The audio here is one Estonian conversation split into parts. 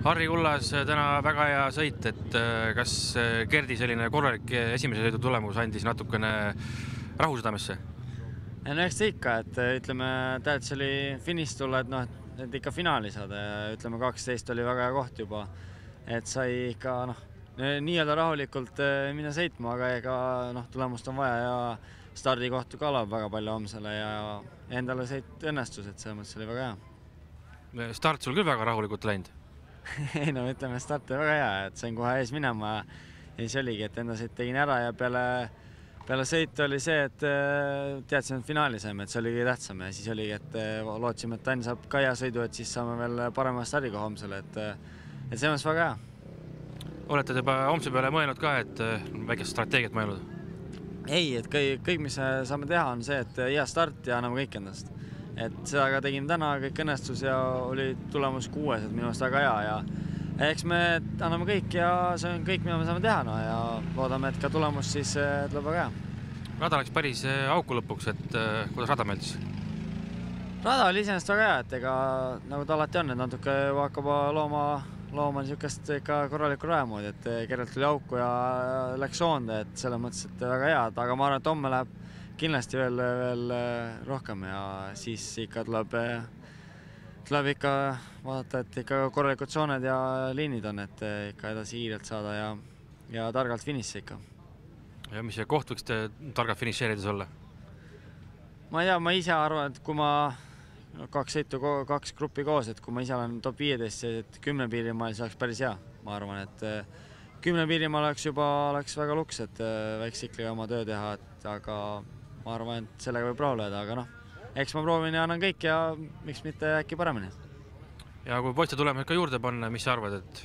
Harri Kullas täna väga hea sõit, et kas Gerdi selline korralik esimese sõidu tulemus andis natukene rahu südamesse? No eks see ikka, et ütleme, tähendab oli finiš tulla, et ikka finaali saada ja ütleme 12 oli väga hea koht juba, et sai ikka nii-öelda rahulikult minna sõitma, aga ega tulemust on vaja ja stardikohtu kalab väga palju homsele ja endale sõit õnnestus, et selles mõttes oli väga hea. Start sul küll väga rahulikult läinud? Ei ütleme, start oli väga hea, et sain kohe ees minema ja siis oligi, et enda sõit tegin ära ja peale sõitu oli see, et teadsin, et finaali saime, et see oli kõige tähtsam ja siis oligi, et lootsime, et Tann saab ka hea sõidu, et siis saame veel parema stardikoha homsele, et see on väga hea. Olete juba homse peale mõelnud ka, et väikest strateegiat mõelnud? Ei, et kõik, mis saame teha, on see, et hea start ja anname kõik endast. Et seda ka tegime täna, kõik õnnestus ja oli tulemus 6, et minu arust väga hea ja eks me anname kõik ja see on kõik, mida me saame teha ja loodame, et ka tulemus siis tuleb väga hea. Rada läks päris auku lõpuks, et kuidas rada meeldis? Rada oli iseenesest väga hea, et ega nagu ta alati on, et natuke hakkab looma niisugust ikka korralikku rajamoodi, et kergelt tuli auku ja läks soonde, et selles mõttes, et väga hea, aga ma arvan, et homme läheb kindlasti veel rohkem ja siis ikka tuleb ikka vaadata, et ikka korralikud sooned ja liinid on, et ikka edasi kiirelt saada ja targalt finiši ikka. Ja mis see koht võiks targalt finišeerides olla? Ma ei tea, ma ise arvan, et kui ma 2 sõitu, 2 gruppi koos, et kui ma ise olen top 15, et 10 piirimaal siis oleks päris hea. Ma arvan, et 10 piirimaal oleks väga luks, et väikse ikliga oma töö teha, aga ma arvan, et sellega võib rahule jääda, aga eks ma proovin ja annan kõik ja miks mitte äkki paremini. Ja kui poiste tulemused ka juurde panna, mis sa arvad, et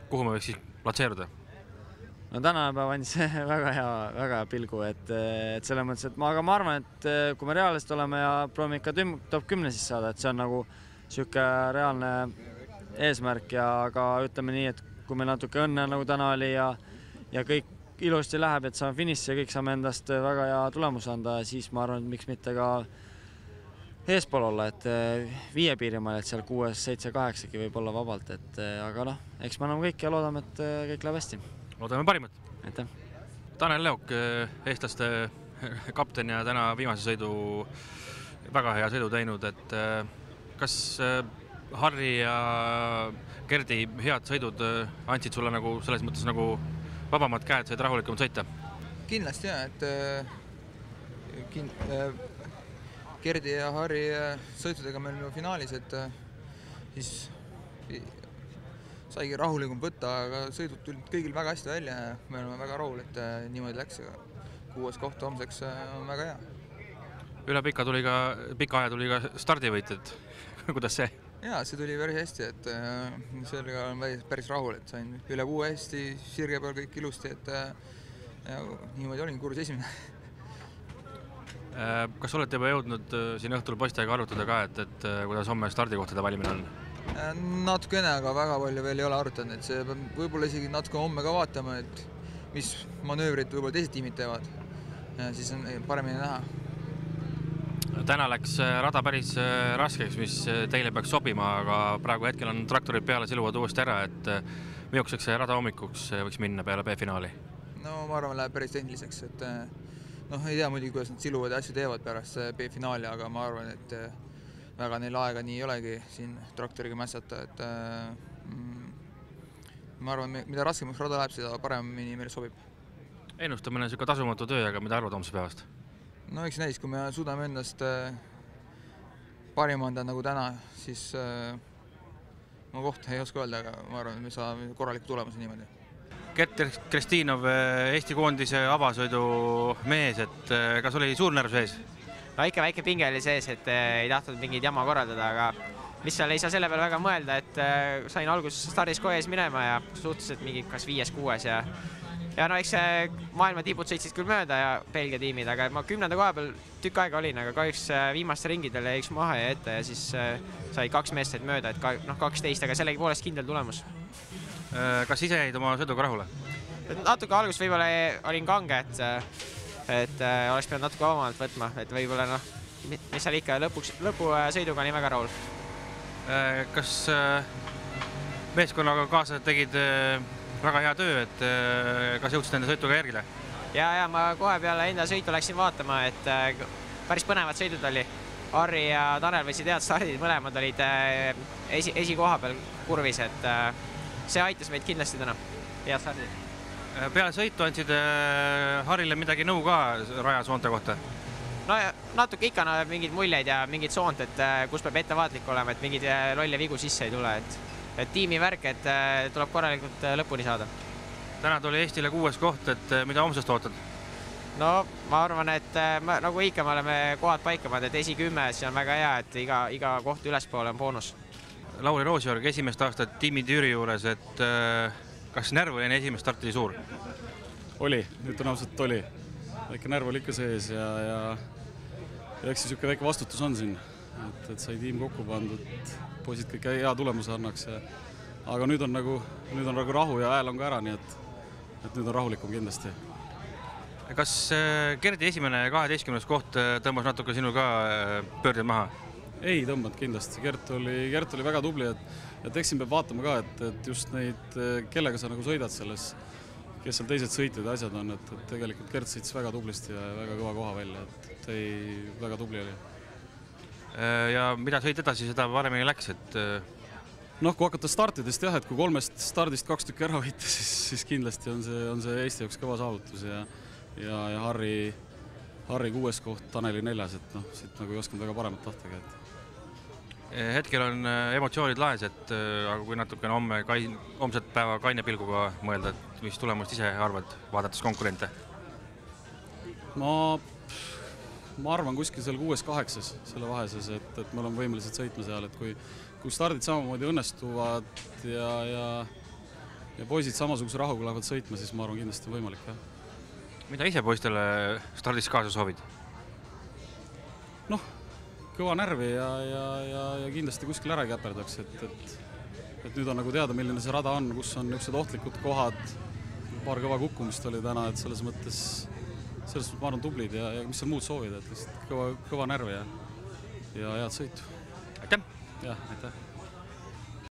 kuhu me võiks siis platseeruda? Tänane päev andis väga hea pilgu, et selles mõttes, et ma arvan, et kui me reaalselt oleme ja proovime ikka top 10 siis saada, et see on nagu siuke reaalne eesmärk ja aga ütleme nii, et kui meil natuke õnne nagu täna oli ja kõik ilusti läheb, et saame finiši ja kõik saame endast väga hea tulemus anda, siis ma arvan, et miks mitte ka eespool olla, et 5 piirimaal, et seal 6, 7, 8 võib olla vabalt, aga eks me anname kõik ja loodame, et kõik läheb hästi. Loodame parimat. Aitäh. Tanel Leok, eestlaste kapten ja täna viimase sõidu väga hea sõidu teinud, et kas Harri ja Gerdi head sõidud andsid sulle nagu selles mõttes nagu vabamad käed, said rahulikumalt sõita? Kindlasti jah, et Gerdi ja Harri sõitudega meil olime finaalis, et siis saigi rahulikum võtta, aga sõidud tulid kõigil väga hästi välja ja me oleme väga rahul, et niimoodi läks. 6 kohta homseks on väga hea. Üle pika aja tuli ka stardivõit, et kuidas see? Jaa, see tuli päris hästi, et sellega olen päris rahul, et sain üle 6 hästi, sirge peal kõik ilusti, et niimoodi olin kurus esimene. Kas olete juba jõudnud siin õhtul poistega arutada ka, et kuidas homme stardikohtade valimine on? Natukene, aga väga palju veel ei ole arutanud, et see võib-olla isegi natuke homme ka vaatama, et mis manöövrid võib-olla teised tiimid teevad. Siis on paremini näha. Täna läks rada päris raskeks, mis teile peaks sobima, aga praegu hetkel on traktorid peale siluvad uuesti ära, et milliseks see rada hommikuks võiks minna peale B-finaali? No ma arvan, läheb päris tehniliseks, et ei tea muidugi, kuidas nad siluvad ja asju teevad pärast B-finaali, aga ma arvan, et väga neil aega nii ei olegi siin traktoriga mässata, et ma arvan, mida raskemaks rada läheb, seda paremini meile sobib. Ennustamine on tasumatu töö, aga mida arvad homse päevast? No eks näis, kui me suudame endast parima anda nagu täna, siis ma kohta ei oska öelda, aga ma arvan, et me saame korraliku tulemuse niimoodi. Gert Kristinov, Eesti koondise avasõidu mees, et kas oli suur närv sees? No ikka väike pinge oli sees, et ei tahtnud mingid jama korraldada, aga mis seal ei saa selle peale väga mõelda, et sain alguses stardis kohe ees minema ja suhteliselt mingi kas 5-6 ja eks maailma tiibud sõitsid küll mööda ja Belgia tiimid, aga ma 10. koha peal tükk aega olin, aga kahjuks viimaste ringidel jäi üks maha ja ette ja siis sai 2 meest mööda, et 12, aga sellegi poolest kindel tulemus. Kas ise jäid oma sõiduga rahule? Natuke alguses võib-olla olin kange, et oleks pidanud natuke vabamalt võtma, et võib-olla mis seal ikka lõpusõiduga oli väga rahul. Kas meeskonnaga kaaslased tegid väga hea töö, et kas jõudsid enda sõituga järgile? Ja ma kohe peale enda sõitu läksin vaatama, et päris põnevad sõidud oli. Harri ja Tanel võtsid head stardid, mõlemad olid esikoha peal kurvis, et see aitas meid kindlasti täna. Head stardid. Peale sõitu andsid Harrile midagi nõu ka rajasoonte kohta? No natuke ikka mingid muljeid ja mingid soont, et kus peab ettevaatlik olema, et mingid rolle vigu sisse ei tule. Et tiimi värk, et tuleb korralikult lõpuni saada. Täna tuli Eestile 6. koht, et mida homsest ootad? No ma arvan, et nagu ikka me oleme kohad paikamad, et esi 10, see on väga hea, et iga koht ülespoole on boonus. Lauri Roosjärg esimest aastat tiimi Tüüri juures, et kas närv oli enne esimest starti suur? Oli, ütlen ausalt oli. Väike närv oli ikka sees ja eks siis väike vastutus on siin, et sai tiim kokku pandud, poisid kõik hea tulemuse annaks. Aga nüüd on nagu rahu ja hääl on ka ära, nii et nüüd on rahulikum kindlasti. Kas Gerdi esimene 12. koht tõmbas natuke sinu ka pöörded maha? Ei tõmbanud kindlasti. Gert oli väga tubli, et eks siin peab vaatama ka, et just neid, kellega sa nagu sõidad selles, kes seal teised sõitjad ja asjad on, et tegelikult Gert sõitis väga tublisti ja väga kõva koha välja, et väga tubli oli. Ja mida sõit edasi, seda paremini läks, et noh, kui hakata startidest jah, et kui 3 stardist 2 tükki ära võita, siis kindlasti on see Eesti jaoks kõva saavutus ja Harri 6. koht, Taneli 4, et noh, siit nagu ei oskanud väga paremat tahtagi. Hetkel on emotsioonid laes, et aga kui natukene homset päeva kaine pilguga mõelda, et mis tulemust ise arvad, vaadates konkurente? Ma arvan kuskil seal 6-8 selle vaheses, et me oleme võimelised sõitma seal, et kui stardid samamoodi õnnestuvad ja poisid samasuguse rahuga lähevad sõitma, siis ma arvan kindlasti on võimalik. Jah. Mida ise poistele stardis kaasa soovid? Noh, kõva närvi ja kindlasti kuskil ära käperdaks, et nüüd on nagu teada, milline see rada on, kus on niisugused ohtlikud kohad, paar kõva kukkumist oli täna, et selles mõttes ma arvan tublid ja mis seal muud soovida, et lihtsalt kõva närvi ja head sõitu. Aitäh! Jah, aitäh!